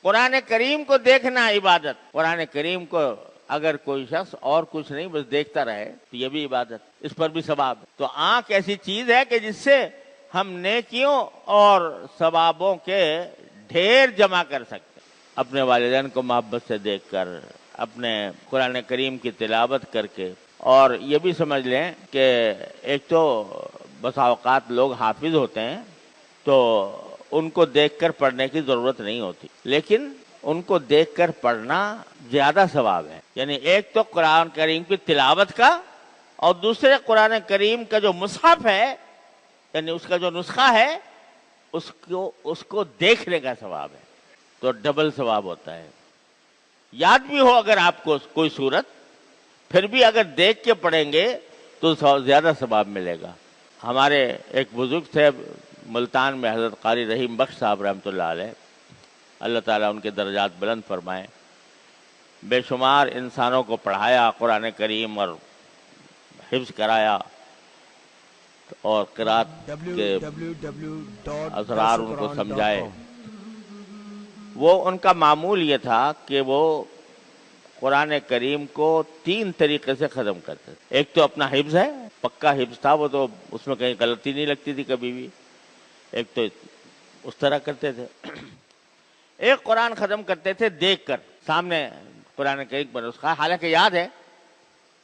قرآن کریم کو دیکھنا عبادت. قرآن کریم کو اگر کوئی شخص اور کچھ نہیں بس دیکھتا رہے تو یہ بھی عبادت, اس پر بھی ثواب ہے. تو آنکھ ایسی چیز ہے کہ جس سے ہم نیکیوں اور ثوابوں کے ڈھیر جمع کر سکتے ہیں. اپنے والدین کو محبت سے دیکھ کر, اپنے قرآن کریم کی تلاوت کر کے. اور یہ بھی سمجھ لیں کہ ایک تو بسا اوقات لوگ حافظ ہوتے ہیں تو ان کو دیکھ کر پڑھنے کی ضرورت نہیں ہوتی, لیکن ان کو دیکھ کر پڑھنا زیادہ ثواب ہے. یعنی ایک تو قرآن کریم کی تلاوت کا, اور دوسرے قرآن کریم کا جو مصحف ہے یعنی اس کا جو نسخہ ہے اس کو دیکھنے کا ثواب ہے. تو ڈبل ثواب ہوتا ہے. یاد بھی ہو اگر آپ کو کوئی صورت, پھر بھی اگر دیکھ کے پڑھیں گے تو زیادہ ثواب ملے گا. ہمارے ایک بزرگ تھے ملتان میں, حضرت قاری رحیم بخش صاحب رحمۃ اللہ علیہ, اللہ تعالیٰ ان کے درجات بلند فرمائے. بے شمار انسانوں کو پڑھایا قرآن کریم اور حفظ کرایا, اور قرات کے اسرار ان کو سمجھائے. وہ ان کا معمول یہ تھا کہ وہ قرآن کریم کو 3 طریقے سے ختم کرتے تھے. ایک تو اپنا حفظ ہے, پکا حفظ تھا وہ, تو اس میں کہیں غلطی نہیں لگتی تھی کبھی بھی. ایک تو اس طرح کرتے تھے. ایک قرآن ختم کرتے تھے دیکھ کر, سامنے قرآن کریم پر نسخہ, حالانکہ یاد ہے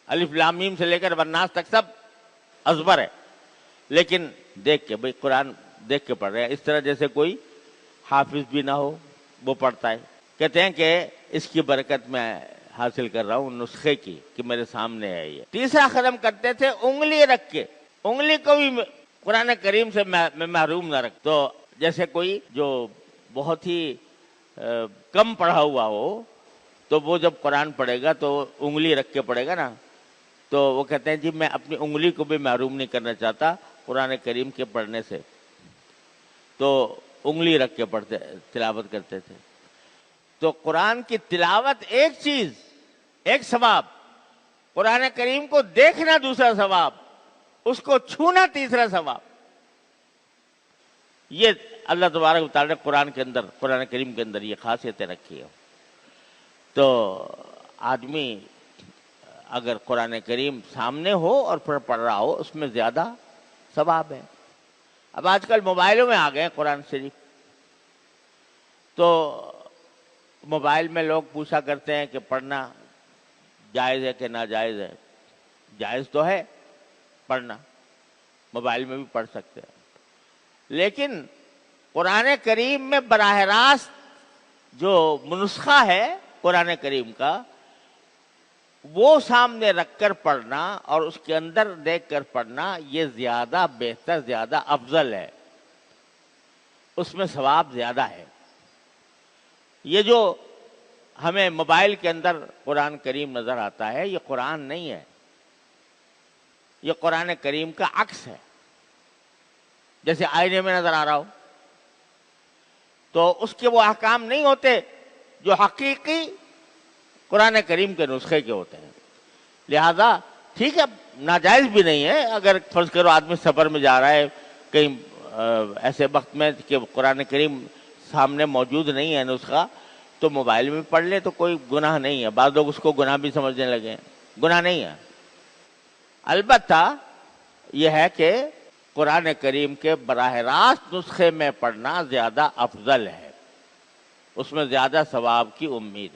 الف لام میم سے لے کر والناس تک سب ازبر ہے, لیکن دیکھ کے, بھئی قرآن دیکھ کے پڑھ رہے ہیں. اس طرح جیسے کوئی حافظ بھی نہ ہو وہ پڑھتا ہے. کہتے ہیں کہ اس کی برکت میں حاصل کر رہا ہوں نسخے کی کہ میرے سامنے ہے یہ. تیسرا ختم کرتے تھے انگلی رکھ کے, انگلی کو بھی قرآن کریم سے محروم نہ رکھ. تو جیسے کوئی جو بہت ہی کم پڑھا ہوا ہو تو وہ جب قرآن پڑھے گا تو انگلی رکھ کے پڑھے گا نا, تو وہ کہتے ہیں جی میں اپنی انگلی کو بھی محروم نہیں کرنا چاہتا قرآن کریم کے پڑھنے سے. تو انگلی رکھ کے پڑھتے تلاوت کرتے تھے. تو قرآن کی تلاوت ایک چیز, ایک ثواب, قرآن کریم کو دیکھنا دوسرا ثواب, اس کو چھونا تیسرا ثواب. یہ اللہ تبارک و تعالی نے قرآن کریم کے اندر یہ خاصیتیں رکھی ہیں. تو آدمی اگر قرآن کریم سامنے ہو اور پھر پڑھ رہا ہو اس میں زیادہ ثواب ہے. اب آج کل موبائلوں میں آ گئے قرآن شریف, تو موبائل میں لوگ پوچھا کرتے ہیں کہ پڑھنا جائز ہے کہ ناجائز ہے. جائز تو ہے پڑھنا, موبائل میں بھی پڑھ سکتے ہیں, لیکن قرآن کریم میں براہ راست جو نسخہ ہے قرآن کریم کا وہ سامنے رکھ کر پڑھنا اور اس کے اندر دیکھ کر پڑھنا یہ زیادہ بہتر, زیادہ افضل ہے. اس میں ثواب زیادہ ہے. یہ جو ہمیں موبائل کے اندر قرآن کریم نظر آتا ہے یہ قرآن نہیں ہے, یہ قرآن کریم کا عکس ہے. جیسے آئینے میں نظر آ رہا ہو تو اس کے وہ احکام نہیں ہوتے جو حقیقی قرآن کریم کے نسخے کے ہوتے ہیں. لہذا ٹھیک ہے ناجائز بھی نہیں ہے. اگر فرض کرو آدمی سفر میں جا رہا ہے کہیں ایسے وقت میں کہ قرآن کریم سامنے موجود نہیں ہے نسخہ, تو موبائل میں پڑھ لے تو کوئی گناہ نہیں ہے. بعض لوگ اس کو گناہ بھی سمجھنے لگے ہیں, گناہ نہیں ہے. البتہ یہ ہے کہ قرآن کریم کے براہ راست نسخے میں پڑھنا زیادہ افضل ہے, اس میں زیادہ ثواب کی امید ہے.